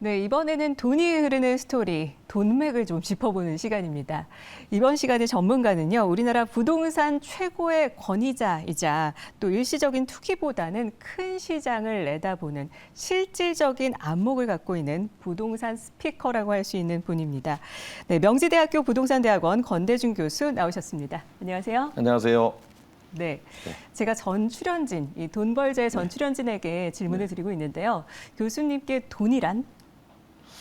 네, 이번에는 돈이 흐르는 스토리, 돈맥을 좀 짚어보는 시간입니다. 이번 시간의 전문가는요, 우리나라 부동산 최고의 권위자이자 또 일시적인 투기보다는 큰 시장을 내다보는 실질적인 안목을 갖고 있는 부동산 스피커라고 할 수 있는 분입니다. 네, 명지대학교 부동산대학원 권대중 교수 나오셨습니다. 안녕하세요. 안녕하세요. 네, 제가 전 출연진, 이 돈벌자의 전 출연진에게 질문을 드리고 있는데요. 교수님께 돈이란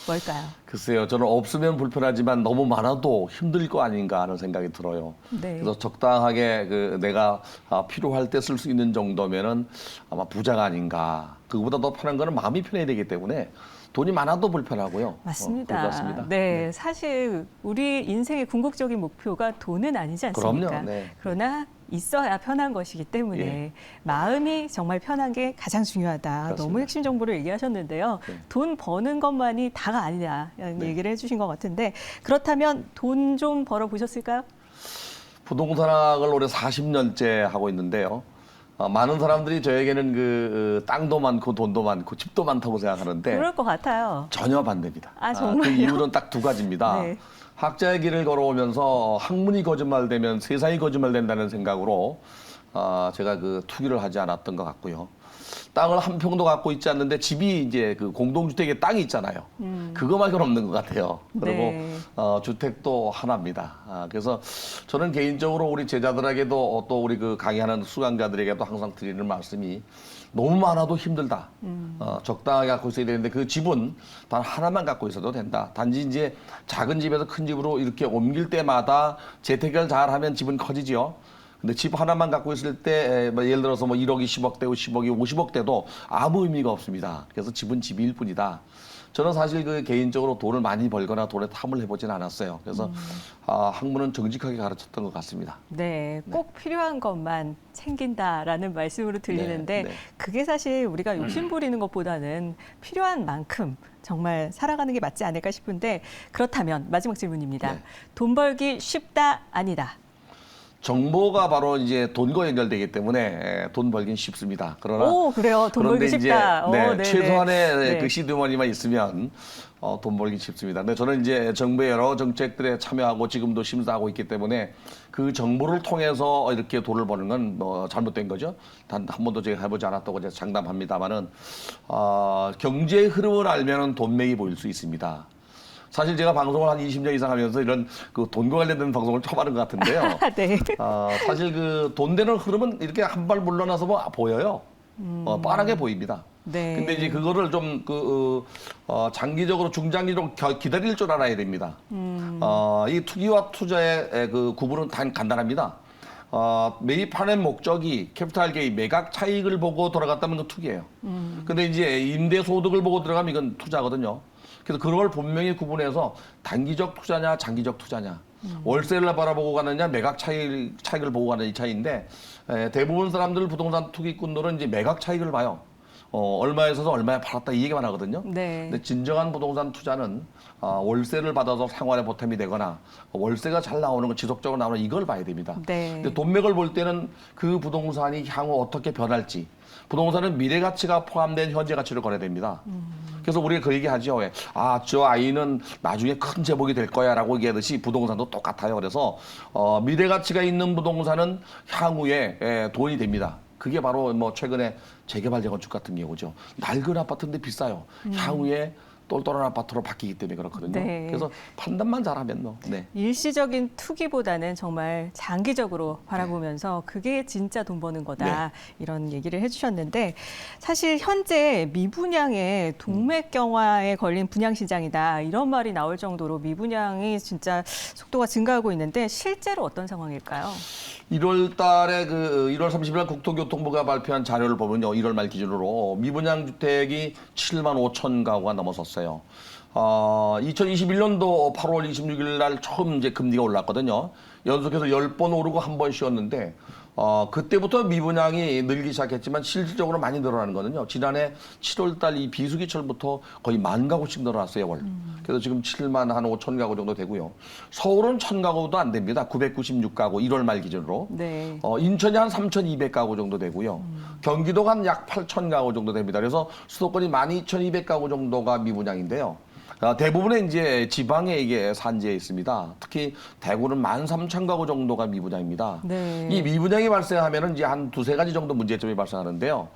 뭘까요? 글쎄요, 저는 없으면 불편하지만 너무 많아도 힘들 거 아닌가 하는 생각이 들어요. 네. 그래서 적당하게 내가 필요할 때 쓸 수 있는 정도면은 아마 부자가 아닌가. 그거보다 더 편한 거는 마음이 편해야 되기 때문에 돈이 많아도 불편하고요. 맞습니다. 그럴 것 같습니다. 네, 사실 우리 인생의 궁극적인 목표가 돈은 아니지 않습니까? 그럼요. 네. 그러나 있어야 편한 것이기 때문에 예. 마음이 정말 편한 게 가장 중요하다. 그렇습니다. 너무 핵심 정보를 얘기하셨는데요. 네. 돈 버는 것만이 다가 아니다라는 네. 얘기를 해주신 것 같은데 그렇다면 돈 좀 벌어 보셨을까요? 부동산학을 올해 40년째 하고 있는데요. 많은 사람들이 저에게는 땅도 많고 돈도 많고 집도 많다고 생각하는데 그럴 것 같아요. 전혀 반대입니다. 아, 정말요? 그 이유는 딱 두 가지입니다. 네. 학자의 길을 걸어오면서 학문이 거짓말되면 세상이 거짓말된다는 생각으로 제가 투기를 하지 않았던 것 같고요. 땅을 한 평도 갖고 있지 않는데 집이 이제 공동주택에 땅이 있잖아요. 그거 말고는 없는 것 같아요. 그리고 네. 주택도 하나입니다. 그래서 저는 개인적으로 우리 제자들에게도 또 우리 강의하는 수강자들에게도 항상 드리는 말씀이 너무 많아도 힘들다. 적당하게 갖고 있어야 되는데 그 집은 단 하나만 갖고 있어도 된다. 단지 이제 작은 집에서 큰 집으로 이렇게 옮길 때마다 재테크를 잘하면 집은 커지죠. 근데 집 하나만 갖고 있을 때 예를 들어서 1억이 10억 되고 10억이 50억 돼도 아무 의미가 없습니다. 그래서 집은 집일 뿐이다. 저는 사실 개인적으로 돈을 많이 벌거나 돈에 탐을 해보진 않았어요. 그래서 학문은 정직하게 가르쳤던 것 같습니다. 네, 꼭 필요한 것만 챙긴다라는 말씀으로 들리는데 네, 네. 그게 사실 우리가 욕심 부리는 것보다는 필요한 만큼 정말 살아가는 게 맞지 않을까 싶은데 그렇다면 마지막 질문입니다. 네. 돈 벌기 쉽다, 아니다. 정보가 바로 이제 돈과 연결되기 때문에 돈 벌긴 쉽습니다. 그러나 오, 그래요. 돈 벌기 그런데 쉽다. 이제 오, 네네. 최소한의 네. 그 시드머니만 있으면 돈 벌기 쉽습니다. 근데 저는 이제 정부의 여러 정책들에 참여하고 지금도 심사하고 있기 때문에 그 정보를 통해서 이렇게 돈을 버는 건 잘못된 거죠. 단 한 번도 제가 해보지 않았다고 제가 장담합니다만은 경제의 흐름을 알면은 돈맥이 보일 수 있습니다. 사실 제가 방송을 한 20년 이상 하면서 이런 돈과 관련된 방송을 처음 하는 것 같은데요. 네. 사실 돈 되는 흐름은 이렇게 한 발 물러나서 보여요. 빠르게 보입니다. 네. 근데 이제 그거를 좀 장기적으로 중장기적으로 기다릴 줄 알아야 됩니다. 이 투기와 투자의 구분은 간단합니다. 매입하는 목적이 캐피탈 게인, 매각 차익을 보고 들어갔다면 그 투기예요. 근데 이제 임대 소득을 보고 들어가면 이건 투자거든요. 그래서 그걸 분명히 구분해서 단기적 투자냐, 장기적 투자냐, 월세를 바라보고 가느냐, 매각 차익을 보고 가는 이 차이인데 대부분 사람들 부동산 투기꾼들은 이제 매각 차익을 봐요. 얼마에 사서 얼마에 팔았다 이 얘기만 하거든요. 네. 근데 진정한 부동산 투자는 월세를 받아서 생활에 보탬이 되거나 월세가 잘 나오는 거 지속적으로 나오는 이걸 봐야 됩니다. 네. 근데 돈맥을 볼 때는 그 부동산이 향후 어떻게 변할지, 부동산은 미래 가치가 포함된 현재 가치를 거래야 됩니다. 그래서 우리가 그 얘기하죠. 저 아이는 나중에 큰 제목이 될 거야라고 얘기하듯이 부동산도 똑같아요. 그래서 미래 가치가 있는 부동산은 향후에 돈이 됩니다. 그게 바로 최근에 재개발 재건축 같은 경우죠. 낡은 아파트인데 비싸요. 향후에 똘똘한 아파트로 바뀌기 때문에 그렇거든요. 네. 그래서 판단만 잘하면 네. 일시적인 투기보다는 정말 장기적으로 바라보면서 그게 진짜 돈 버는 거다. 이런 얘기를 해주셨는데 사실 현재 미분양의 동맥경화에 걸린 분양시장이다. 이런 말이 나올 정도로 미분양이 진짜 속도가 증가하고 있는데 실제로 어떤 상황일까요? 1월 달에 1월 30일 국토교통부가 발표한 자료를 보면요. 1월 말 기준으로 미분양 주택이 7만 5천 가구가 넘어섰어요. 2021년도 8월 26일 날 처음 이제 금리가 올랐거든요. 연속해서 10번 오르고 한 번 쉬었는데 그때부터 미분양이 늘기 시작했지만 실질적으로 많이 늘어나는 거는요. 지난해 7월 달 이 비수기철부터 거의 10,000가구씩 늘어났어요, 월. 그래서 지금 7만 한 5천 가구 정도 되고요. 서울은 1,000가구도 안 됩니다. 996가구 1월 말 기준으로. 네. 인천이 한 3,200가구 정도 되고요. 경기도가 한 약 8,000가구 정도 됩니다. 그래서 수도권이 12,200가구 정도가 미분양인데요. 대부분의 이제 지방에 이게 산지에 있습니다. 특히 대구는 13,000가구 정도가 미분양입니다. 네. 이 미분양이 발생하면은 이제 한 두세 가지 정도 문제점이 발생하는데요.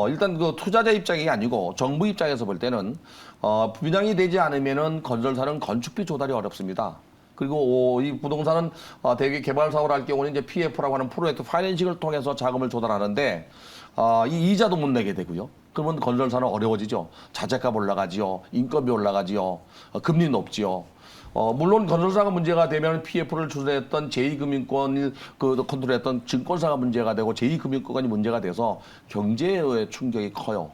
일단 그 투자자 입장이 아니고 정부 입장에서 볼 때는 분양이 되지 않으면은 건설사는 건축비 조달이 어렵습니다. 그리고 이 부동산은 대개 개발 사업을 할 경우는 이제 PF라고 하는 프로젝트 파이낸싱을 통해서 자금을 조달하는데 이 이자도 못 내게 되고요. 그러면 건설사는 어려워지죠. 자재값 올라가지요. 인건비 올라가지요. 금리 높지요. 물론 건설사가 문제가 되면 PF를 추진했던 제2금융권을 컨트롤했던 증권사가 문제가 되고 제2금융권이 문제가 돼서 경제에 충격이 커요.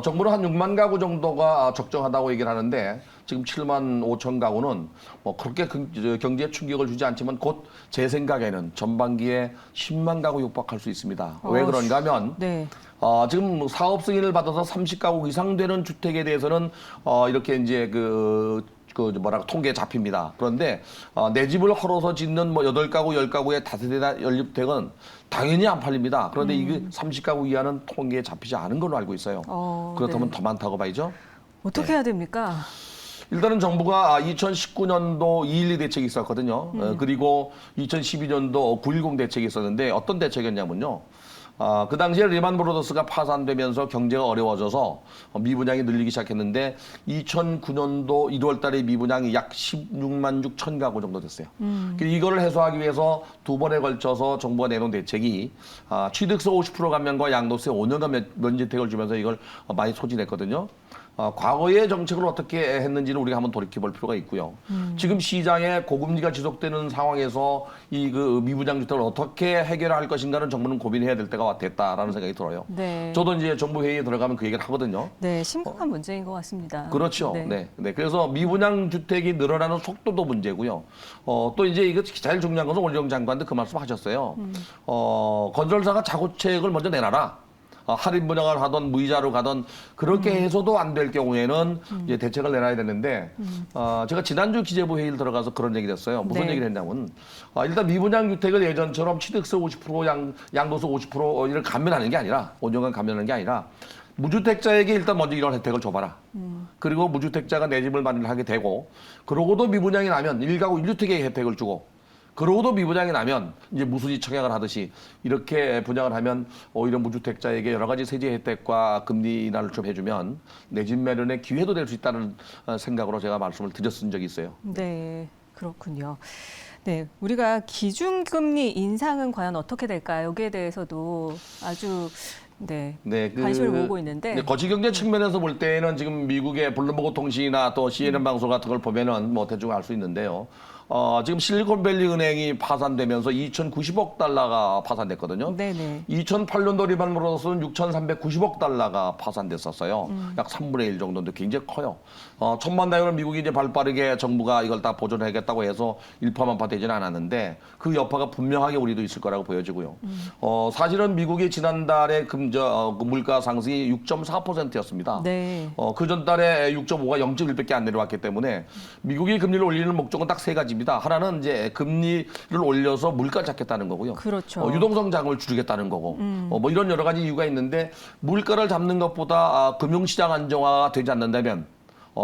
정부는 한 6만 가구 정도가 적정하다고 얘기를 하는데 지금 7만 5천 가구는 뭐 그렇게 경제에 충격을 주지 않지만 곧 제 생각에는 전반기에 10만 가구 육박할 수 있습니다. 왜 그런가 하면 네. 지금 사업 승인을 받아서 30가구 이상 되는 주택에 대해서는 이렇게 이제 통계에 잡힙니다. 그런데 내 집을 헐어서 짓는 뭐 8가구, 10가구의 다세대 연립주택은 당연히 안 팔립니다. 그런데 이게 30가구 이하는 통계에 잡히지 않은 걸로 알고 있어요. 그렇다면 네. 더 많다고 봐야죠. 어떻게 해야 됩니까? 일단은 정부가 2019년도 212 대책이 있었거든요. 그리고 2012년도 910 대책이 있었는데 어떤 대책이었냐면요. 그 당시에 리만 브로더스가 파산되면서 경제가 어려워져서 미분양이 늘리기 시작했는데 2009년도 1월 달에 미분양이 약 16만 6천 가구 정도 됐어요. 이거를 해소하기 위해서 두 번에 걸쳐서 정부가 내놓은 대책이 취득세 50% 감면과 양도세 5년간 면제택을 주면서 이걸 많이 소진했거든요. 과거의 정책을 어떻게 했는지는 우리가 한번 돌이켜볼 필요가 있고요. 지금 시장에 고금리가 지속되는 상황에서 이 미분양 주택을 어떻게 해결할 것인가는 정부는 고민해야 될 때가 됐다라는 생각이 들어요. 네. 저도 이제 정부 회의에 들어가면 그 얘기를 하거든요. 네, 심각한 문제인 것 같습니다. 그렇죠. 네. 네. 그래서 미분양 주택이 늘어나는 속도도 문제고요. 또 이제 이거 제일 중요한 것은 원희룡 장관도 그 말씀 하셨어요. 건설사가 자구책을 먼저 내놔라. 할인 분양을 하던 무이자로 가던 그렇게 해서도 안 될 경우에는 이제 대책을 내놔야 되는데 제가 지난주 기재부 회의를 들어가서 그런 얘기를 했어요. 무슨 네. 얘기를 했냐면 일단 미분양 주택을 예전처럼 취득세 50% 양도세 50% 이를 감면하는 게 아니라 5년간 감면하는 게 아니라 무주택자에게 일단 먼저 이런 혜택을 줘봐라. 그리고 무주택자가 내 집을 마련하게 되고 그러고도 미분양이 나면 1가구 1주택의 혜택을 주고 그러고도 미분양이 나면 이제 무수지 청약을 하듯이 이렇게 분양을 하면 오히려 무주택자에게 여러 가지 세제 혜택과 금리 인하를 좀 해주면 내 집 마련의 기회도 될 수 있다는 생각으로 제가 말씀을 드렸은 적이 있어요. 네, 그렇군요. 네, 우리가 기준금리 인상은 과연 어떻게 될까요? 여기에 대해서도 아주 관심을 모으고 있는데. 거시경제 측면에서 볼 때는 지금 미국의 블룸버그 통신이나 또 CNN 방송 같은 걸 보면은 뭐 대충 알 수 있는데요. 지금 실리콘밸리 은행이 파산되면서 2,090억 달러가 파산됐거든요. 네네. 2008년도 리만 브로더스는 6,390억 달러가 파산됐었어요. 약 3분의 1 정도인데 굉장히 커요. 천만 다행으로 미국이 이제 발빠르게 정부가 이걸 다 보존하겠다고 해서 일파만파 되지는 않았는데 그 여파가 분명하게 우리도 있을 거라고 보여지고요. 사실은 미국이 지난달에 물가 상승이 6.4%였습니다. 네. 그 전달에 6.5가 0.1밖에 안 내려왔기 때문에 미국이 금리를 올리는 목적은 딱 세 가지입니다. 하나는 이제 금리를 올려서 물가 잡겠다는 거고요. 그렇죠. 유동성 자금을 줄이겠다는 거고. 뭐 이런 여러 가지 이유가 있는데 물가를 잡는 것보다 금융시장 안정화가 되지 않는다면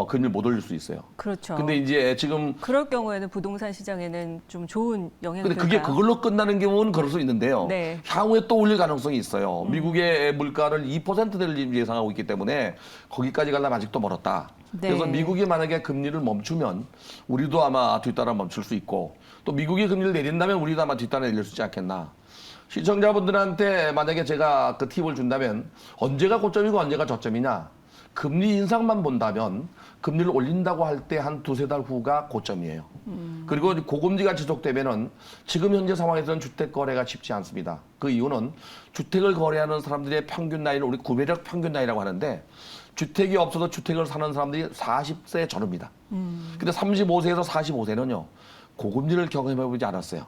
금리를 못 올릴 수 있어요. 그렇죠. 근데 이제 지금 그럴 경우에는 부동산 시장에는 좀 좋은 영향이 근데 그게 될까요? 그걸로 끝나는 경우는 그럴 수 있는데요. 네. 향후에 또 올릴 가능성이 있어요. 미국의 물가를 2%를 예상하고 있기 때문에 거기까지 가려면 아직도 멀었다. 네. 그래서 미국이 만약에 금리를 멈추면 우리도 아마 뒤따라 멈출 수 있고 또 미국이 금리를 내린다면 우리도 아마 뒤따라 내릴 수 있지 않겠나. 시청자분들한테 만약에 제가 그 팁을 준다면 언제가 고점이고 언제가 저점이냐. 금리 인상만 본다면 금리를 올린다고 할 때 한 두세 달 후가 고점이에요. 그리고 고금리가 지속되면은 지금 현재 상황에서는 주택 거래가 쉽지 않습니다. 그 이유는 주택을 거래하는 사람들의 평균 나이를 우리 구매력 평균 나이라고 하는데 주택이 없어서 주택을 사는 사람들이 40세 전후입니다. 근데 35세에서 45세는요. 고금리를 경험해보지 않았어요.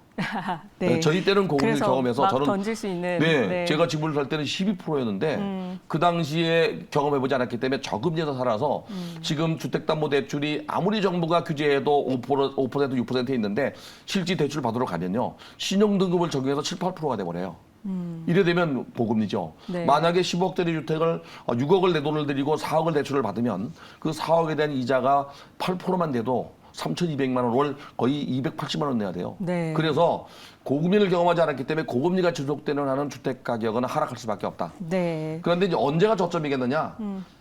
네. 저희 때는 고금리를 그래서 경험해서 막 저는 던질 수 있는. 네, 제가 집을 살 때는 12%였는데 그 당시에 경험해보지 않았기 때문에 저금리에서 살아서 지금 주택담보대출이 아무리 정부가 규제해도 5%, 6%에 있는데 실제 대출 받으러 가면요. 신용등급을 적용해서 7, 8%가 돼버려요. 이래 되면 고금리죠. 네. 만약에 10억짜리 주택을 6억을 내 돈을 들이고 4억을 대출을 받으면 그 4억에 대한 이자가 8%만 돼도 3,200만 원, 월 거의 280만 원 내야 돼요. 네. 그래서 고금리를 경험하지 않았기 때문에 고금리가 지속되는 한은 주택 가격은 하락할 수밖에 없다. 네. 그런데 이제 언제가 저점이겠느냐?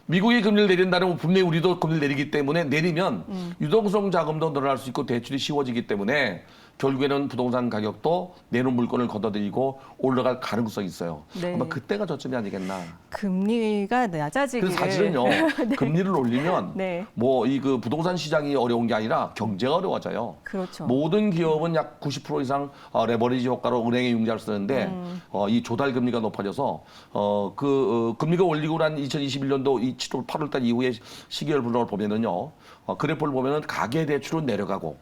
미국이 금리를 내린다면 분명히 우리도 금리를 내리기 때문에 내리면 유동성 자금도 늘어날 수 있고 대출이 쉬워지기 때문에 결국에는 부동산 가격도 내놓은 물건을 걷어들이고 올라갈 가능성이 있어요. 네. 아마 그때가 저점이 아니겠나. 금리가 낮아지기를. 그래서 사실은요, 금리를 올리면 네. 뭐 이 그 부동산 시장이 어려운 게 아니라 경제가 어려워져요. 그렇죠. 모든 기업은 약 90% 이상 레버리지 효과로 은행의 융자를 쓰는데 이 조달 금리가 높아져서 금리가 올리고 난 2021년도 이 7월 8월 달 이후에 시계열 분석을 보면은요. 그래프를 보면은 가계 대출은 내려가고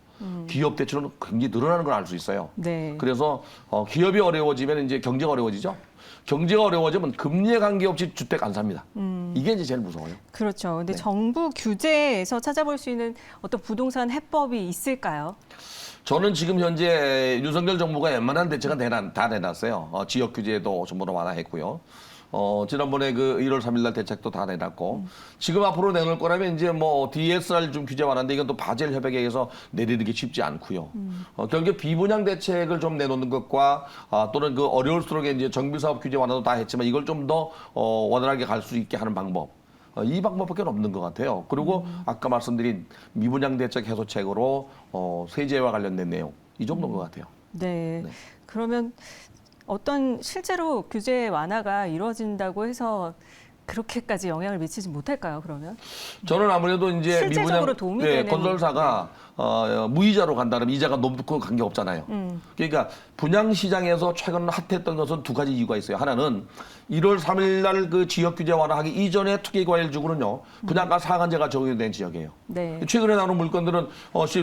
기업 대출은 굉장히 늘어나는 걸 알 수 있어요. 네. 그래서 기업이 어려워지면 이제 경제가 어려워지죠. 경제가 어려워지면 금리에 관계없이 주택 안 삽니다. 이게 이제 제일 무서워요. 그렇죠. 근데 네. 정부 규제에서 찾아볼 수 있는 어떤 부동산 해법이 있을까요? 저는 지금 현재 윤석열 정부가 웬만한 대책은 다 내놨어요. 지역 규제도 전부 다 완화했고요. 지난번에 그 1월 3일 날 대책도 다 내놨고 지금 앞으로 내놓을 거라면 이제 뭐 DSR 좀 규제 완화인데 이건 또 바젤 협약에 의해서 내리는 게 쉽지 않고요. 결국 비분양 대책을 좀 내놓는 것과 또는 그 어려울수록 이제 정비사업 규제 완화도 다 했지만 이걸 좀 더 원활하게 갈 수 있게 하는 방법. 이 방법밖에 없는 것 같아요. 그리고 아까 말씀드린 미분양 대책 해소책으로 세제와 관련된 내용 이 정도인 것 같아요. 네. 네. 그러면 어떤 실제로 규제 완화가 이루어진다고 해서 그렇게까지 영향을 미치지 못할까요? 그러면 저는 아무래도 이제 실제적으로 도움이 되는 건설사가 무이자로 간다면 이자가 높고 관계 없잖아요. 그러니까 분양 시장에서 최근 핫했던 것은 두 가지 이유가 있어요. 하나는 1월 3일 날 그 지역 규제 완화하기 이전에 투기과열지구는요 분양가 상한제가 적용된 지역이에요. 네. 최근에 나오는 물건들은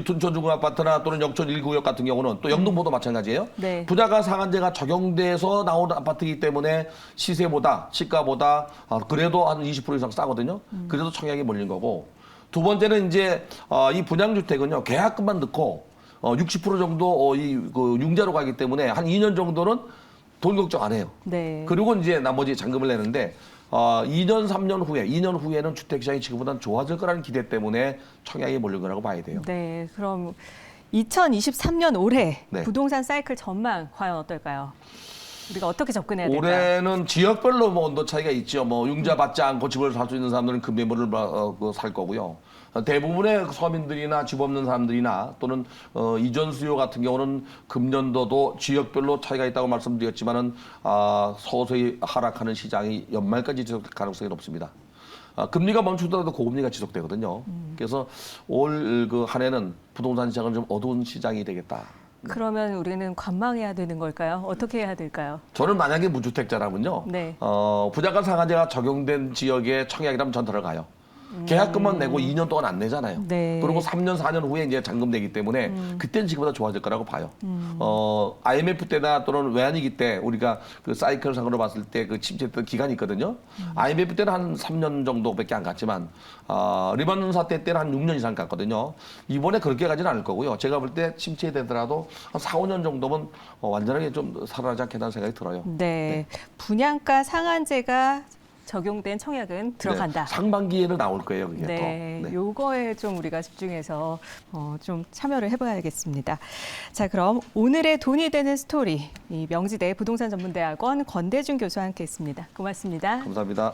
둔촌 중구 아파트나 또는 영천 1구역 같은 경우는 또 영등포도 마찬가지예요. 네. 분양가 상한제가 적용돼서 나온 아파트이기 때문에 시세보다 시가보다 그래도 한 20% 이상 싸거든요. 그래도 청약이 몰린 거고 두 번째는 이제 이 분양주택은요 계약금만 넣고 60% 정도 그 융자로 가기 때문에 한 2년 정도는 돈 걱정 안 해요. 네. 그리고 이제 나머지 잔금을 내는데 2년, 3년 후에, 2년 후에는 주택시장이 지금보다는 좋아질 거라는 기대 때문에 청약이 몰린 거라고 봐야 돼요. 네. 그럼 2023년 올해 네. 부동산 사이클 전망 과연 어떨까요? 우리가 어떻게 접근해야 될까요? 올해는 지역별로 뭐 온도 차이가 있죠. 뭐 융자 받지 않고 집을 살 수 있는 사람들은 금매물을 살 거고요. 대부분의 서민들이나 집 없는 사람들이나 또는 이전 수요 같은 경우는 금년도도 지역별로 차이가 있다고 말씀드렸지만은 서서히 하락하는 시장이 연말까지 지속될 가능성이 높습니다. 금리가 멈추더라도 고금리가 지속되거든요. 그래서 올 그 한 해는 부동산 시장은 좀 어두운 시장이 되겠다. 그러면 우리는 관망해야 되는 걸까요? 어떻게 해야 될까요? 저는 만약에 무주택자라면요. 네. 분양가 상한제가 적용된 지역에 청약이라면 전 들어가요. 계약금만 내고 2년 동안 안 내잖아요. 네. 그리고 3년, 4년 후에 이제 잔금 내기 때문에 그때는 지금보다 좋아질 거라고 봐요. IMF 때나 또는 외환위기 때 우리가 그 사이클 상으로 봤을 때 그 침체했던 기간이 있거든요. IMF 때는 한 3년 정도밖에 안 갔지만 리만 사태 때는 한 6년 이상 갔거든요. 이번에 그렇게 가지는 않을 거고요. 제가 볼 때 침체되더라도 한 4, 5년 정도면 완전하게 좀 살아나지 않겠다는 생각이 들어요. 네. 분양가 상한제가 적용된 청약은 들어간다. 네, 상반기에는 나올 거예요, 그게 네, 또. 네. 요거에 좀 우리가 집중해서 좀 참여를 해봐야겠습니다. 자, 그럼 오늘의 돈이 되는 스토리, 이 명지대 부동산 전문대학원 권대중 교수와 함께했습니다. 고맙습니다. 감사합니다.